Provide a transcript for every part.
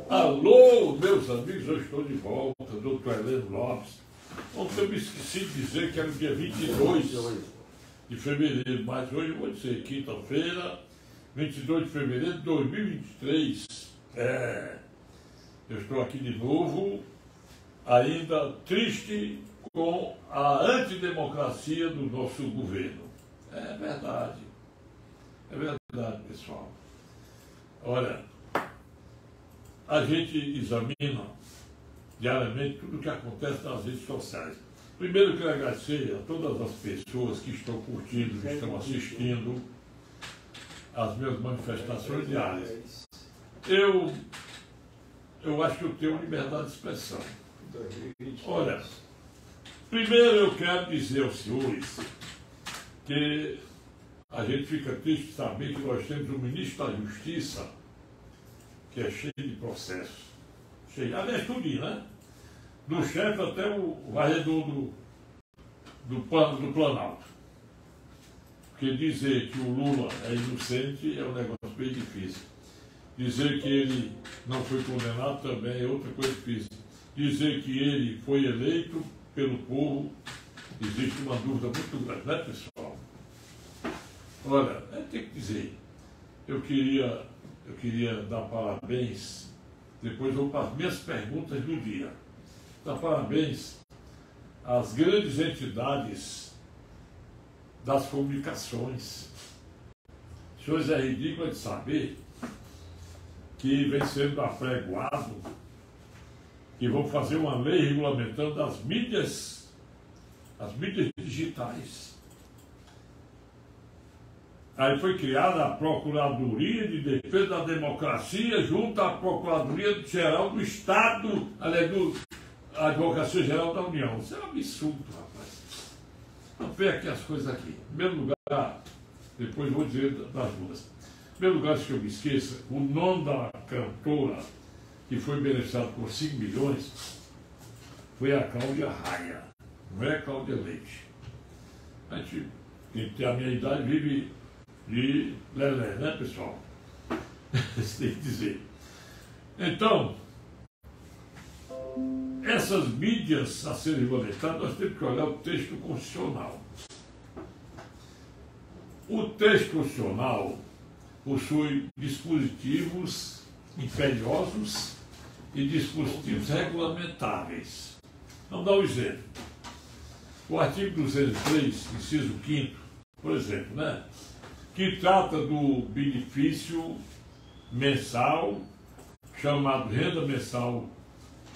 Alô, meus amigos, eu estou de volta, doutor Heleno Lopes. Ontem eu me esqueci de dizer que era o dia 22 de fevereiro, mas hoje eu vou dizer, quinta-feira, 22 de fevereiro de 2023. Eu estou aqui de novo, ainda triste com a antidemocracia do nosso governo. É verdade, pessoal. Olha, a gente examina diariamente tudo o que acontece nas redes sociais. Primeiro, eu quero agradecer a todas as pessoas que estão curtindo, que estão assistindo às minhas manifestações diárias. Eu acho que eu tenho liberdade de expressão. Olha, primeiro eu quero dizer aos senhores que a gente fica triste de saber que nós temos um ministro da Justiça que é cheio de processos. Cheio, aliás, tudinho, né? Do chefe até o varredor do Planalto. Porque dizer que o Lula é inocente é um negócio bem difícil. Dizer que ele não foi condenado também é outra coisa difícil. Dizer que ele foi eleito pelo povo, existe uma dúvida muito grande, né, pessoal? Olha, tem que dizer, eu queria dar parabéns, depois vou para as minhas perguntas do dia. Dar parabéns às grandes entidades das comunicações. Senhores, é ridículo de saber que vem sendo apregoado que vão fazer uma lei regulamentando as mídias digitais. Aí foi criada a Procuradoria de Defesa da Democracia junto à Procuradoria Geral do Estado, aliás, a Advocacia Geral da União. Isso é um absurdo, rapaz. Vamos ver aqui as coisas aqui. Em primeiro lugar, depois vou dizer das duas. Em primeiro lugar, se eu me esqueça, o nome da cantora que foi beneficiada por 5 milhões foi a Cláudia Raia, não é a Cláudia Leite. A gente, quem tem a minha idade, vive de lelé, né, pessoal? Você tem que dizer. Então, essas mídias a serem regulamentadas, nós temos que olhar o texto constitucional. O texto constitucional possui dispositivos imperiosos e dispositivos regulamentáveis. Vamos dar um exemplo. O artigo 203, inciso 5º, por exemplo, né? Que trata do benefício mensal, chamado renda mensal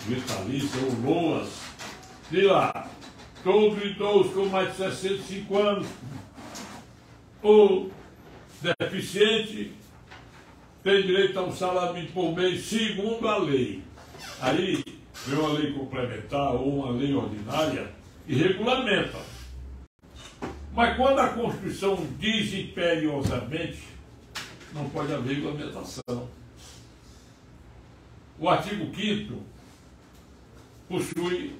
vitalícia, ou LOAS. Diz lá, todo idoso com mais de 65 anos ou deficiente tem direito a um salário mínimo por mês, segundo a lei. Aí vem uma lei complementar ou uma lei ordinária e regulamenta. Mas quando a Constituição diz imperiosamente, não pode haver regulamentação. O artigo 5º possui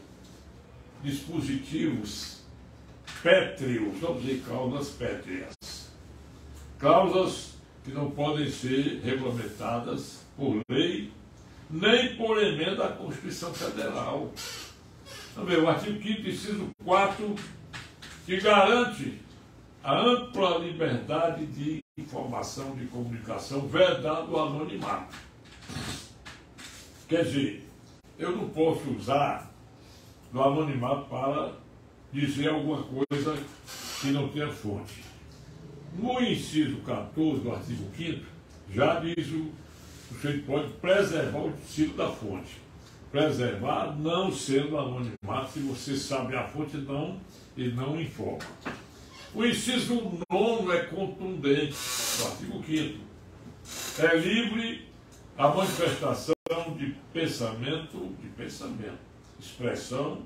dispositivos pétreos, vamos dizer, cláusulas pétreas. Cláusulas que não podem ser regulamentadas por lei, nem por emenda à Constituição Federal. Vamos ver, o artigo 5º, inciso 4, que garante a ampla liberdade de informação, de comunicação, vedado o anonimato. Quer dizer, eu não posso usar do anonimato para dizer alguma coisa que não tenha fonte. No inciso 14 do artigo 5º, já diz o sujeito pode preservar o sigilo da fonte. Preservar não sendo anonimato, se você sabe a fonte e não informa. O inciso 9 é contundente, do artigo 5º. É livre a manifestação de pensamento, expressão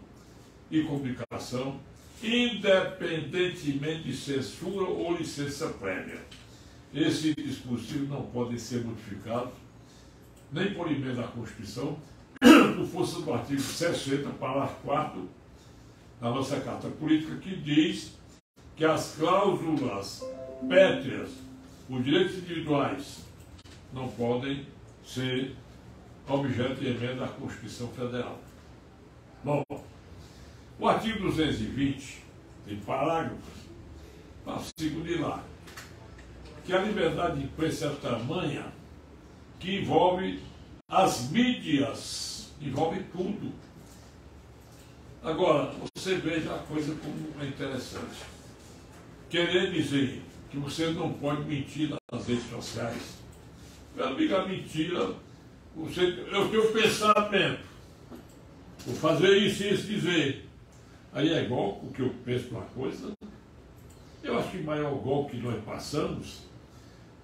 e comunicação, independentemente de censura ou licença prévia. Esse dispositivo não pode ser modificado nem por emenda à Constituição, por força do artigo 60, parágrafo 4º da nossa Carta Política, que diz que as cláusulas pétreas, os direitos individuais, não podem ser objeto de emenda à Constituição Federal. Bom, o artigo 220 tem parágrafos, passivo de lá, que a liberdade de imprensa é tamanha que envolve as mídias, envolve tudo. Agora, você veja a coisa como é interessante. Querer dizer que você não pode mentir nas redes sociais. Meu amigo, a mentira, eu tenho pensamento, vou fazer isso e isso dizer. Aí é golpe, o que eu penso uma coisa. Eu acho que o maior golpe que nós passamos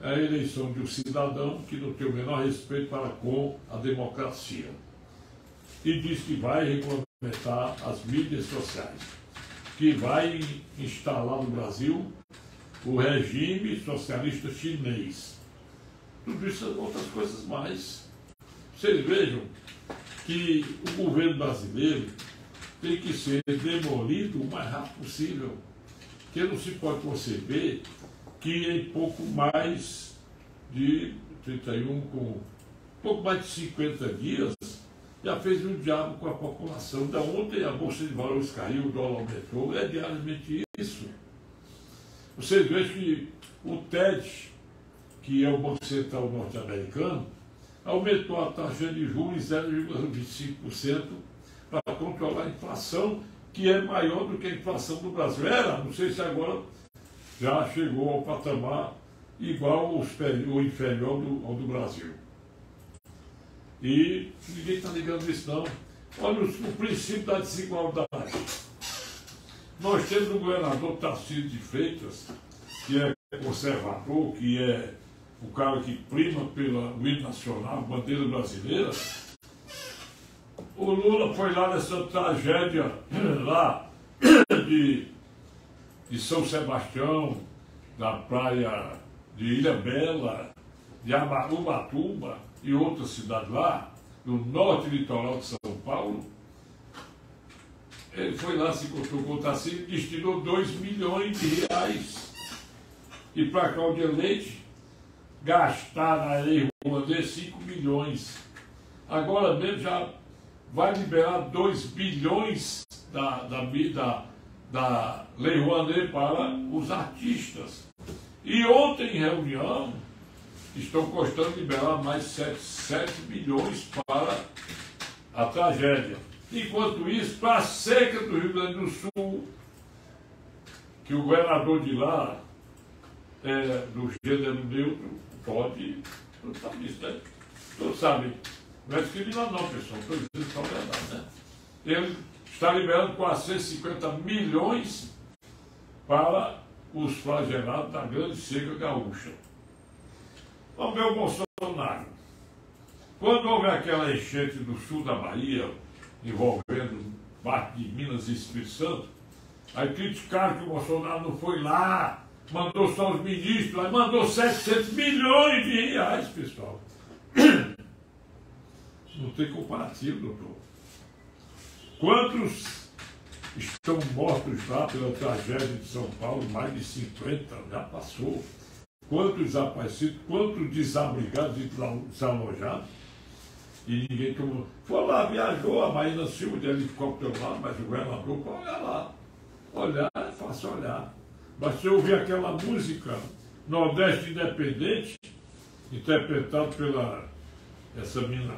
é a eleição de um cidadão que não tem o menor respeito para com a democracia. E diz que vai regulamentar as mídias sociais, que vai instalar no Brasil o regime socialista chinês. Tudo isso são outras coisas mais. Vocês vejam que o governo brasileiro tem que ser demolido o mais rápido possível. Que não se pode conceber que em pouco mais de 31, com pouco mais de 50 dias, já fez um diabo com a população. Da ontem a Bolsa de Valores caiu, o dólar aumentou, é diariamente isso. Vocês vejam que o TED, que é o Banco Central norte-americano, aumentou a taxa de juros em 0,25% para controlar a inflação, que é maior do que a inflação do Brasil. Era, não sei se agora já chegou ao patamar igual ou inferior ao do Brasil. E ninguém está ligando isso não. Olha o princípio da desigualdade. Nós temos o governador Tarcísio de Freitas, que é conservador, que é o cara que prima pelo hino nacional, bandeira brasileira. O Lula foi lá nessa tragédia lá de São Sebastião, da praia de Ilhabela, de Ubatuba e outras cidades lá, no norte litoral de São Paulo. Ele foi lá, se encontrou com o Tarcísio e destinou 2 milhões de reais. E para Cláudia Leite, gastar na Lei Rouanet 5 milhões. Agora mesmo já vai liberar 2 bilhões da Lei Rouanet para os artistas. E ontem, em reunião, estão custando liberar mais 7 bilhões para a tragédia. Enquanto isso, para a seca do Rio Grande do Sul, que o governador de lá, do gênero neutro, pode, tudo sabe isso, né? Todos sabem. Não é discriminação não, pessoal, estou dizendo só a verdade, né? Ele está liberando 450 milhões para os flagelados da grande seca gaúcha. Vamos ver o Bolsonaro. Quando houve aquela enchente do sul da Bahia, envolvendo parte de Minas e Espírito Santo, aí criticaram que o Bolsonaro não foi lá, mandou só os ministros, aí mandou 700 milhões de reais, pessoal. Não tem comparativo, doutor. Quantos estão mortos lá pela tragédia de São Paulo? Mais de 50, já passou. Quantos desaparecidos, quantos desabrigados e desalojados? E ninguém tomou. Foi lá, viajou, a Marina Silva de helicóptero lá, mas o governador pode olhar lá. Olhar é fácil olhar. Mas se eu ouvir aquela música Nordeste Independente, interpretada pela essa mina,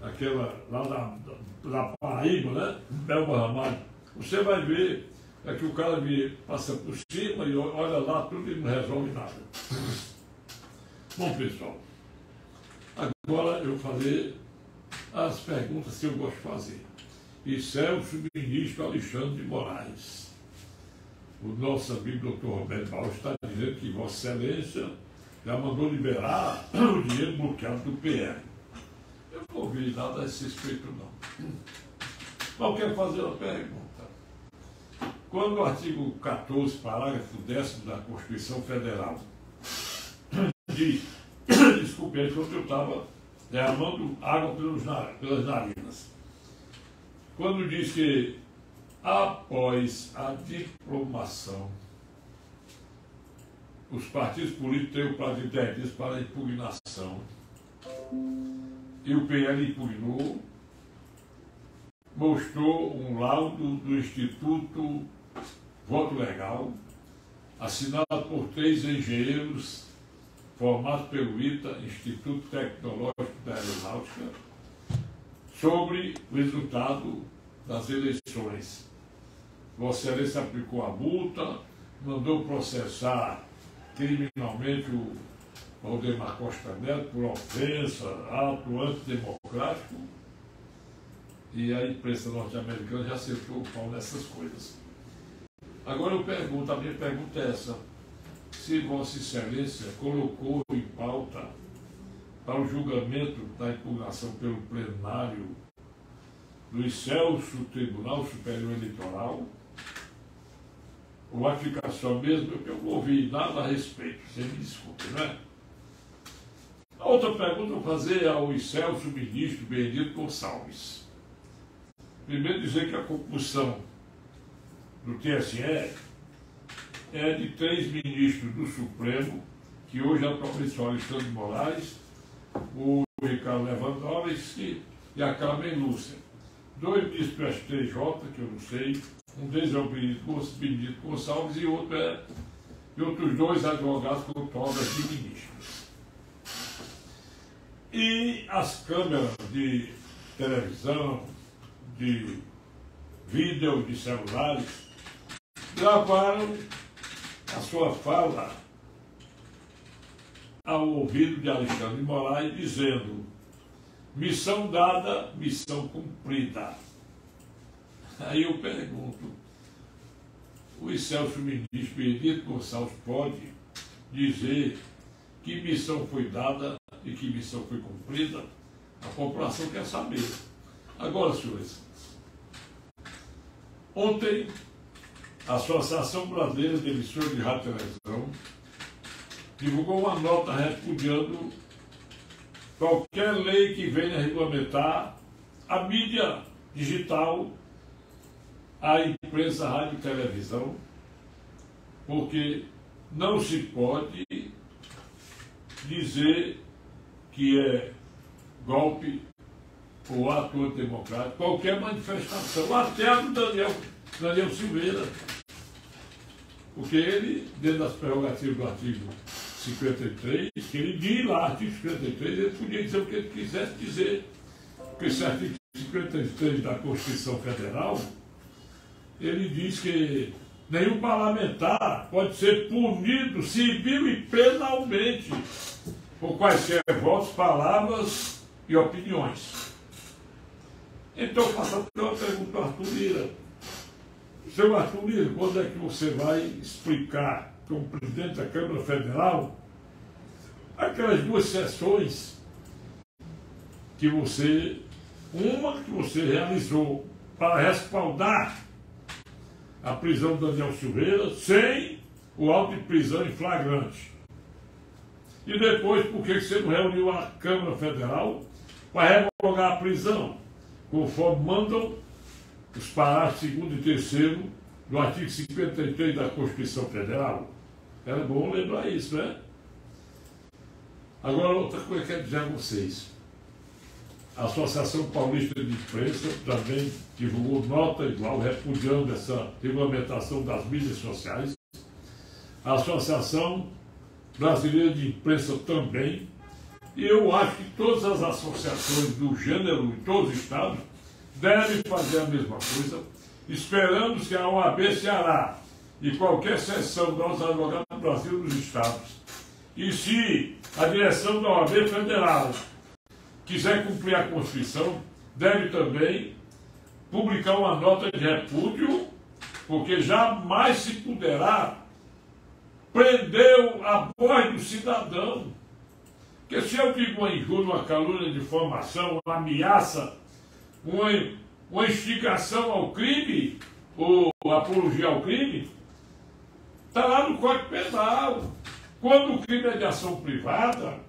aquela lá da Paraíba, né? Belba Ramalho, você vai ver que o cara passa por cima e olha lá tudo e não resolve nada. Bom, pessoal, agora eu vou fazer as perguntas que eu gosto de fazer. E Celso, ministro Alexandre de Moraes. O nosso amigo doutor Roberto Barros está dizendo que Vossa Excelência já mandou liberar o dinheiro bloqueado do PR. Eu não ouvi nada a esse respeito, não. Mas eu quero fazer uma pergunta. Quando o artigo 14, parágrafo 10º da Constituição Federal diz, desculpe aí, quando eu estava derramando água pelas narinas, quando diz que após a diplomação, os partidos políticos têm o prazo de 10 dias para a impugnação. e o PL impugnou, mostrou um laudo do Instituto Voto Legal, assinado por 3 engenheiros formados pelo ITA, Instituto Tecnológico da Aeronáutica, sobre o resultado das eleições. Vossa Excelência aplicou a multa, mandou processar criminalmente o Valdemar Costa Neto por ofensa, ato antidemocrático, e a imprensa norte-americana já acertou o pau nessas coisas. Agora eu pergunto, a minha pergunta é essa: se Vossa Excelência colocou em pauta para o julgamento da impugnação pelo plenário do excelso Tribunal Superior Eleitoral, ou vai ficar só mesmo, porque eu não ouvi nada a respeito, você me desculpe, não é? A outra pergunta eu vou fazer ao excelso ministro Benedito Gonçalves. Primeiro dizer que a compulsão do TSE é de 3 ministros do Supremo, que hoje atualmente são Alexandre de Moraes, o Ricardo Lewandowski e a Carmen Lúcia. 2 ministros do STJ, que eu não sei, um deles é o Benedito Gonçalves e outros 2 advogados com togas de ministros. E as câmeras de televisão, de vídeo, de celulares, gravaram a sua fala ao ouvido de Alexandre de Moraes, dizendo: missão dada, missão cumprida. Aí eu pergunto, o excelso ministro Benedito Gonçalves pode dizer que missão foi dada e que missão foi cumprida? A população quer saber. Agora, senhores, ontem a Associação Brasileira de Emissoras de Rádio e Televisão divulgou uma nota repudiando qualquer lei que venha regulamentar a mídia digital, a imprensa, a rádio e televisão, porque não se pode dizer que é golpe ou ato antidemocrático qualquer manifestação, até a do Daniel Silveira, porque ele, dentro das prerrogativas do artigo 53, que ele diz lá, artigo 53, ele podia dizer o que ele quisesse dizer, porque esse artigo 53 da Constituição Federal, ele diz que nenhum parlamentar pode ser punido civil e penalmente por quaisquer votos, palavras e opiniões. Então, faço até uma pergunta ao Arthur Lira. Seu Arthur Lira, quando é que você vai explicar, como presidente da Câmara Federal, aquelas 2 sessões que você, uma que você realizou para respaldar a prisão do Daniel Silveira sem o auto de prisão em flagrante? E depois, por que você não reuniu a Câmara Federal para revogar a prisão, conforme mandam os parágrafos 2º e 3º do artigo 53 da Constituição Federal? Era bom lembrar isso, né? Agora, outra coisa que eu quero dizer a vocês. A Associação Paulista de Imprensa também divulgou nota igual, repudiando essa regulamentação das mídias sociais. A Associação Brasileira de Imprensa também. E eu acho que todas as associações do gênero em todos os estados devem fazer a mesma coisa. Esperamos que a OAB Ceará e qualquer seção dos advogados do Brasil nos estados, e se a direção da OAB Federal quiser cumprir a Constituição, deve também publicar uma nota de repúdio, porque jamais se poderá prender a voz do cidadão. Porque se eu digo uma injúria, uma calúnia, difamação, uma ameaça, uma instigação ao crime, ou apologia ao crime, está lá no Código Penal. Quando o crime é de ação privada,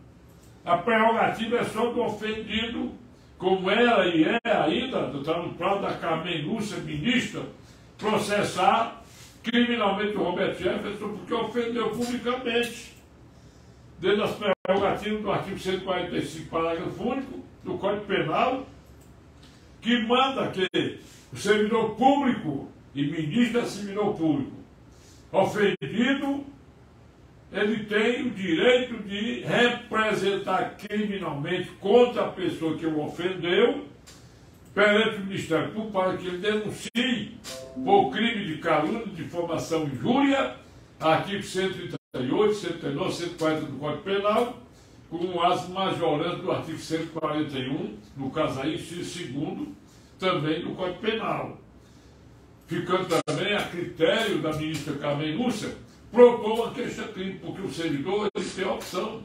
a prerrogativa é só do ofendido, como era e é ainda, está no plano da Carmen Lúcia, ministra, processar criminalmente o Roberto Jefferson porque ofendeu publicamente, dentro das prerrogativas do artigo 145, parágrafo único, do Código Penal, que manda que o servidor público e ministro é servidor público ofendido, ele tem o direito de representar criminalmente contra a pessoa que o ofendeu perante o Ministério Público para que ele denuncie por crime de calúnia, difamação e injúria, artigo 138, 139, 140 do Código Penal, com as majorantes do artigo 141, no caso aí, inciso 2º, também do Código Penal. Ficando também a critério da ministra Carmen Lúcia propor uma queixa-crime, porque o servidor ele tem a opção.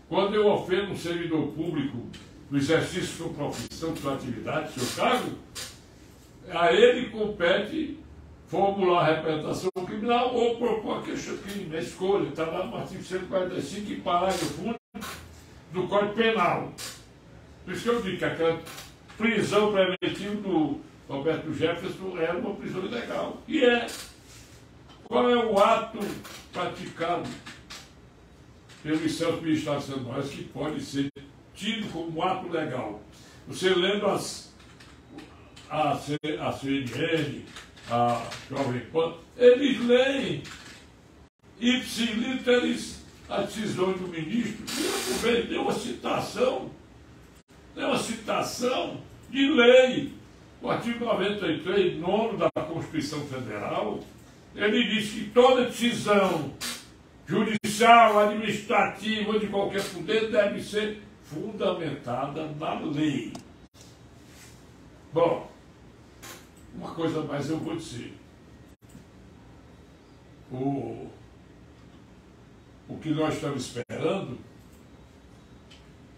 Quando eu ofendo um servidor público no exercício de sua profissão, de sua atividade, de seu cargo, a ele compete formular a representação criminal ou propor a queixa-crime, a escolha. Está lá no artigo 145, em parágrafo único do Código Penal. Por isso que eu digo que aquela prisão preventiva do Roberto Jefferson era uma prisão ilegal. E é. Qual é o ato praticado pelo Celso Ministério de São Paulo que pode ser tido como um ato legal? Você lendo a CNN, a Jovem Pan, eles leem ipsiliteris a decisão do ministro, e deu uma citação de lei. O artigo 93, 9º da Constituição Federal, ele diz que toda decisão judicial, administrativa ou de qualquer poder deve ser fundamentada na lei. Bom, uma coisa mais eu vou dizer. O que nós estamos esperando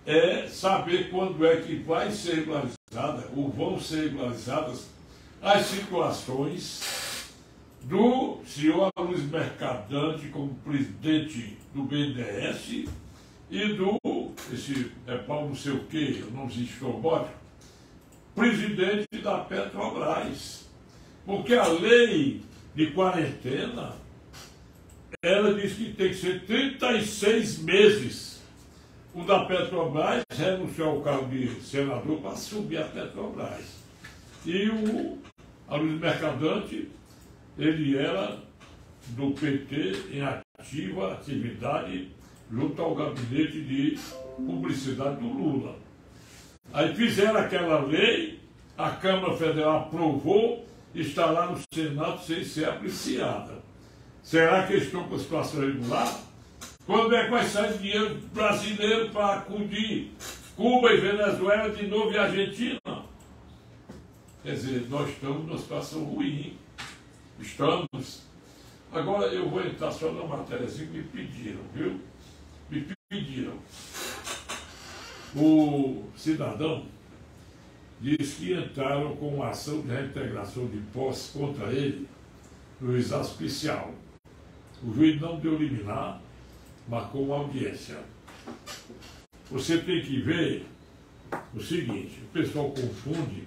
é saber quando é que vai ser regularizada ou vão ser regularizadas as situações do senhor Luiz Mercadante como presidente do BNDES e do, esse é Paulo não sei o que, o nomezinho estrobótico, presidente da Petrobras. Porque a lei de quarentena, ela diz que tem que ser 36 meses. O da Petrobras renunciou ao cargo de senador para assumir a Petrobras. E o Luiz Mercadante, ele era do PT em ativa atividade junto ao gabinete de publicidade do Lula. Aí fizeram aquela lei, a Câmara Federal aprovou, está lá no Senado sem ser apreciada. Será que eles estão com a situação regular? Quando é que vai sair dinheiro brasileiro para acudir Cuba e Venezuela de novo e Argentina? Quer dizer, nós estamos numa situação ruim. Estamos. Agora eu vou entrar só na matéria assim que me pediram, viu? Me pediram. O cidadão diz que entraram com uma ação de reintegração de posse contra ele no juiz especial. O juiz não deu liminar, marcou uma audiência. Você tem que ver o seguinte, o pessoal confunde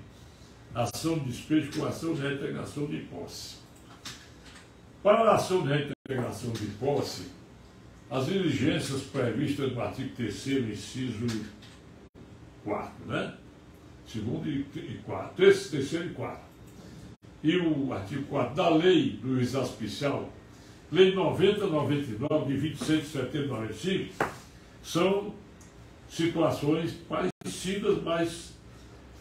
ação de despejo com ação de reintegração de posse. Para a ação de reintegração de posse, as diligências previstas no artigo 3º, inciso 4º, né? 2º e 4º, 3º e 4º. E o artigo 4º da lei do juizado especial, lei 90/99, de 26 de setembro de 95, são situações parecidas, mas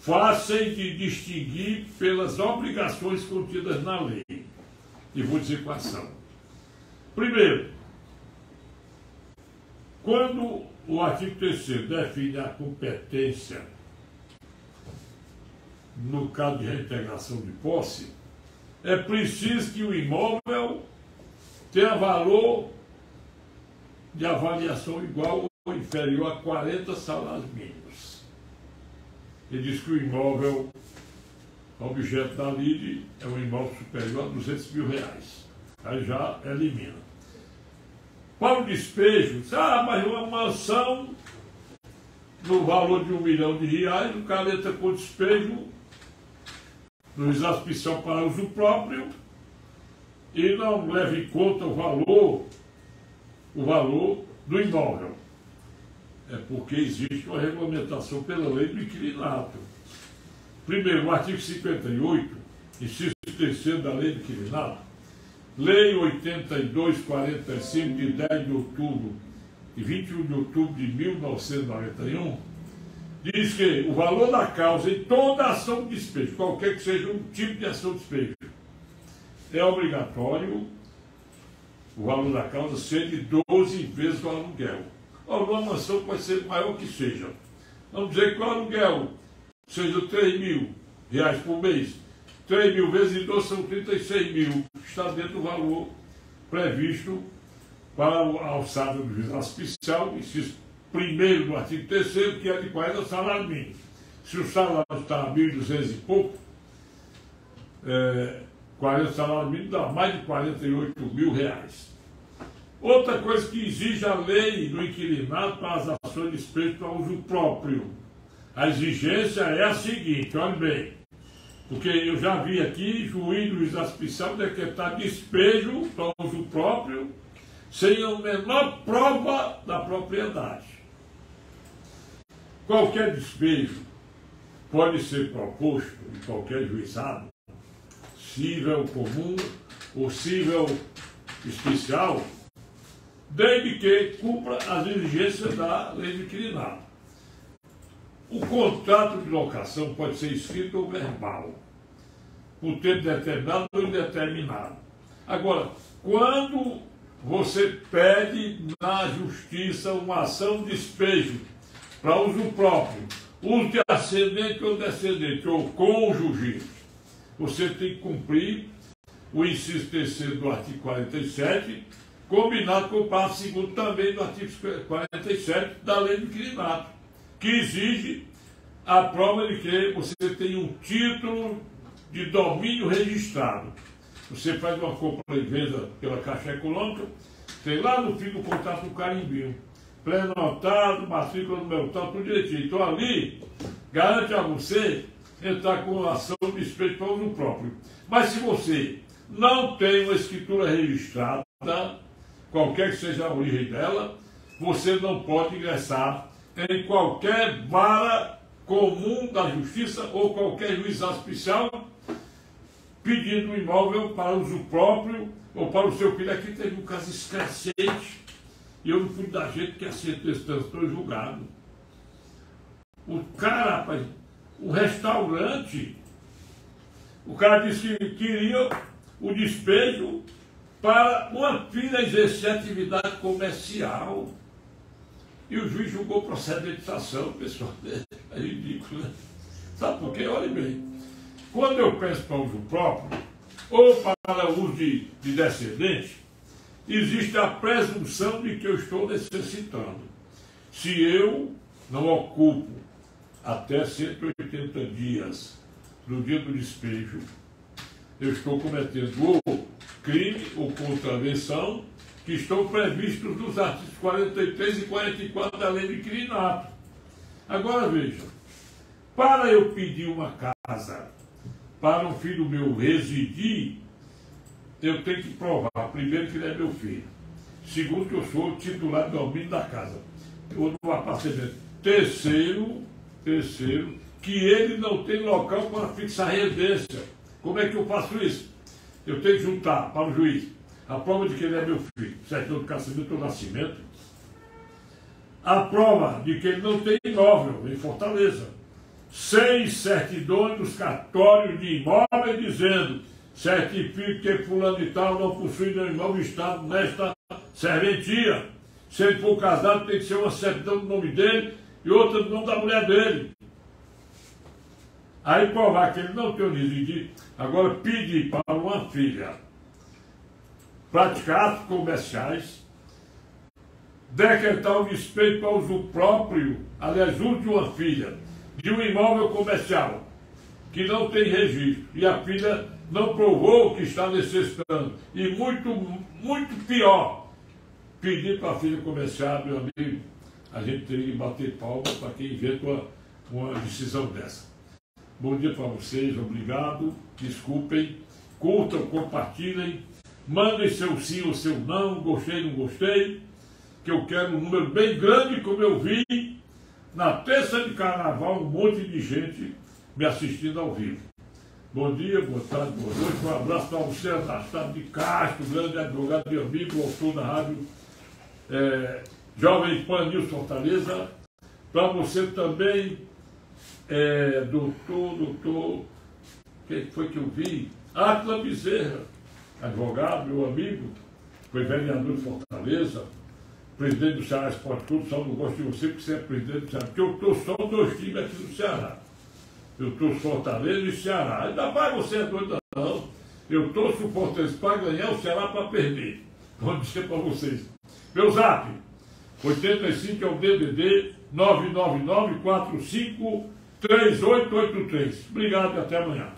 fáceis de distinguir pelas obrigações contidas na lei. E vou dizer quais são. Primeiro, quando o artigo 3º define a competência no caso de reintegração de posse, é preciso que o imóvel tenha valor de avaliação igual ou inferior a 40 salários mínimos. Ele diz que o imóvel objeto da lide é um imóvel superior a R$200 mil. Aí já elimina. Para o despejo, mas uma mansão no valor de R$1 milhão, o cara entra com despejo no juizado especial para uso próprio e não leva em conta o valor do imóvel. é porque existe uma regulamentação pela lei do inquilinato. Primeiro, o artigo 58, inciso 3º da lei do inquilinato, Lei 8245, de 10 de outubro e 21 de outubro de 1991, diz que o valor da causa em toda ação de despejo, qualquer que seja o tipo de ação de despejo, é obrigatório o valor da causa ser de 12 vezes o aluguel. O aluguel da mansão pode ser maior que seja. Vamos dizer que o aluguel seja R$3.000 por mês. 3.000 vezes 12 são 36.000. Está dentro do valor previsto para a alçada do juizado especial, inciso 1º do artigo 3º, que é de 40 salários mínimos. Se o salário está a 1.200 e pouco, 40 salários mínimos dá mais de R$48.000. Outra coisa que exige a lei do inquilinato para as ações de despejo para uso próprio. A exigência é a seguinte, olha bem, porque eu já vi aqui juiz do juizado especial decretar despejo para uso próprio sem a menor prova da propriedade. Qualquer despejo pode ser proposto em qualquer juizado, cível comum ou cível especial, desde que cumpra as exigências da lei do inquilinato. O contrato de locação pode ser escrito ou verbal, por tempo determinado ou indeterminado. Agora, quando você pede na justiça uma ação de despejo para uso próprio, uso de ascendente ou descendente, ou cônjuge, você tem que cumprir o inciso 3º do artigo 47, combinado com o parágrafo 2º também do artigo 47 da lei do inquilinato, que exige a prova de que você tem um título de domínio registrado. Você faz uma compra e venda pela Caixa Econômica, tem lá no fim do contrato um carimbinho, pré-notado, matrícula número tal, tudo direitinho. Então ali garante a você entrar com ação de despejo para uso próprio. Mas se você não tem uma escritura registrada, qualquer que seja a origem dela, você não pode ingressar em qualquer vara comum da justiça ou qualquer juizado especial pedindo um imóvel para uso próprio ou para o seu filho. Aqui teve um caso escrachante e eu não pude dar jeito que aceitou esse transtorno julgado. O cara, rapaz, o restaurante, o cara disse que queria o despejo para uma filha exercer atividade comercial. E o juiz julgou procedimentação, pessoal. É ridículo, né? Sabe por quê? Olha bem. Quando eu peço para uso próprio, ou para uso de descendente, existe a presunção de que eu estou necessitando. Se eu não ocupo até 180 dias no dia do despejo, eu estou cometendo ou crime ou contravenção que estão previstos nos artigos 43 e 44 da lei do inquilinato. Agora veja, para eu pedir uma casa para um filho meu residir, eu tenho que provar, primeiro, que ele é meu filho. Segundo, que eu sou o titular do domínio da casa, ou do apartamento. Terceiro, que ele não tem local para fixar residência. Como é que eu faço isso? Eu tenho que juntar para o juiz a prova de que ele é meu filho, certidão de casamento ou nascimento, a prova de que ele não tem imóvel em Fortaleza, 6 certidões dos cartórios de imóvel dizendo: certifique que fulano de tal não possui nenhum imóvel estado nesta serventia. Se ele for casado, tem que ser uma certidão do nome dele e outra do nome da mulher dele. Aí provar que ele não tem onde residir. Agora, pedir para uma filha praticar atos comerciais, decretar o despejo para uso próprio, aliás, uso de uma filha, de um imóvel comercial que não tem registro, e a filha não provou que está necessitando, e muito pior, pedir para a filha comercial, meu amigo, a gente tem que bater palma para quem inventa uma decisão dessa. Bom dia para vocês, obrigado, desculpem, curtam, compartilhem, mandem seu sim ou seu não, gostei, não gostei, que eu quero um número bem grande, como eu vi na terça de carnaval, um monte de gente me assistindo ao vivo. Bom dia, boa tarde, boa noite. Um abraço para o Luciano Anastácio de Castro, grande advogado e amigo, autor da rádio Jovem Pan News Fortaleza. Para você também, doutor, quem foi que eu vi? Átila Bezerra, advogado, meu amigo, foi vereador de Fortaleza, presidente do Ceará Esporte Clube. Só não gosto de você porque você é presidente do Ceará, porque eu estou só dois times aqui do Ceará. Eu torço Fortaleza e Ceará. Ainda mais você é doido, não. Eu torço o Fortaleza para ganhar, o Ceará para perder. Vou dizer para vocês. Meu zap, 85 é o DDD 999453883. Obrigado e até amanhã.